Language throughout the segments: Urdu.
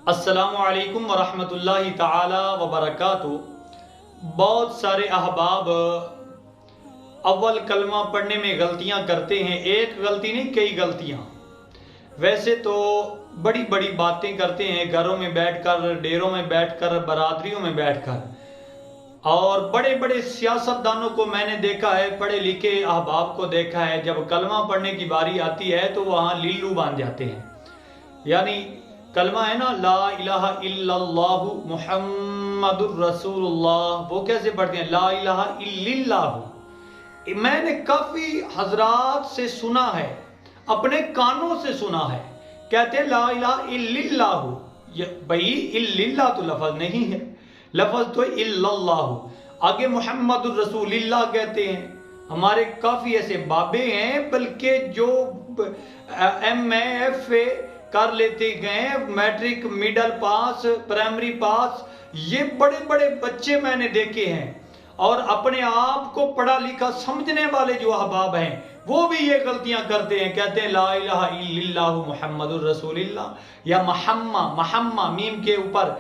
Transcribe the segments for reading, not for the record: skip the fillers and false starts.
السلام علیکم ورحمۃ اللہ تعالی وبرکاتہ۔ بہت سارے احباب اول کلمہ پڑھنے میں غلطیاں کرتے ہیں، ایک غلطی نہیں کئی غلطیاں۔ ویسے تو بڑی بڑی باتیں کرتے ہیں گھروں میں بیٹھ کر، ڈیروں میں بیٹھ کر، برادریوں میں بیٹھ کر، اور بڑے بڑے سیاستدانوں کو میں نے دیکھا ہے، پڑھے لکھے احباب کو دیکھا ہے، جب کلمہ پڑھنے کی باری آتی ہے تو وہاں لیلو باندھ جاتے ہیں۔ یعنی کلمہ ہے نا، لا الہ الا اللہ محمد الرسول اللہ، وہ کیسے پڑھتے ہیں؟ لا الہ الا اللہ۔ میں نے کافی حضرات سے سنا ہے، اپنے کانوں سے سنا ہے، کہتے ہیں لا الہ الا اللہ۔ بھئی الا اللہ تو لفظ نہیں ہے، لفظ تو الا اللہ، آگے محمد الرسول اللہ کہتے ہیں۔ ہمارے کافی ایسے بابے ہیں بلکہ جو ایم اے ایف اے کر لیتے گئے، میٹرک، میڈل پاس، پرائمری پاس، یہ بڑے بڑے بچے میں نے دیکھے ہیں، اور اپنے آپ کو پڑھا لکھا سمجھنے والے جو احباب ہیں وہ بھی یہ غلطیاں کرتے ہیں، کہتے ہیں لا الہ الا اللہ محمد الرسول اللہ، یا محمہ میم کے اوپر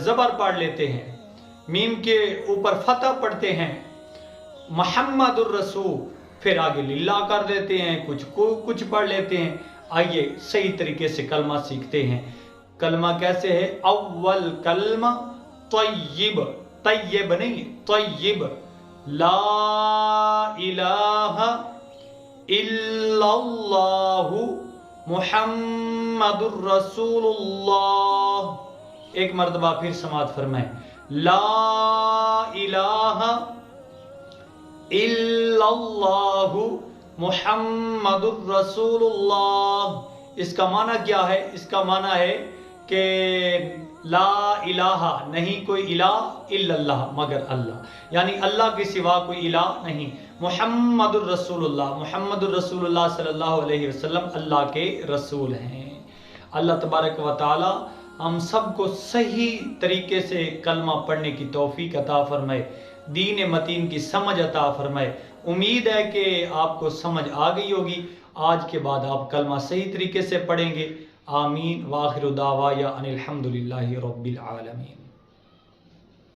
زبر پڑھ لیتے ہیں، میم کے اوپر فتح پڑھتے ہیں، محمد الرسول، پھر آگے للہ کر دیتے ہیں، کچھ پڑھ لیتے ہیں۔ آئیے صحیح طریقے سے کلمہ سیکھتے ہیں۔ کلمہ کیسے ہے؟ اول کلمہ طیب، طیب نہیں، طیب، لا الہ الا اللہ محمد الرسول اللہ۔ ایک مرتبہ پھر سماعت فرمائیں، لا الہ الا اللہ محمد الرسول اللہ۔ اس کا معنی کیا ہے؟ اس کا معنی ہے کہ لا الہ، نہیں کوئی الہ، الا اللہ، مگر اللہ، یعنی اللہ کے سوا کوئی الہ نہیں، محمد الرسول اللہ، محمد الرسول اللہ صلی اللہ علیہ وسلم اللہ کے رسول ہیں۔ اللہ تبارک و تعالی ہم سب کو صحیح طریقے سے کلمہ پڑھنے کی توفیق عطا فرمائے، دین متین کی سمجھ عطا فرمائے۔ امید ہے کہ آپ کو سمجھ آ گئی ہوگی، آج کے بعد آپ کلمہ صحیح طریقے سے پڑھیں گے۔ آمین، وآخر دعوایا ان الحمدللہ رب العالمین۔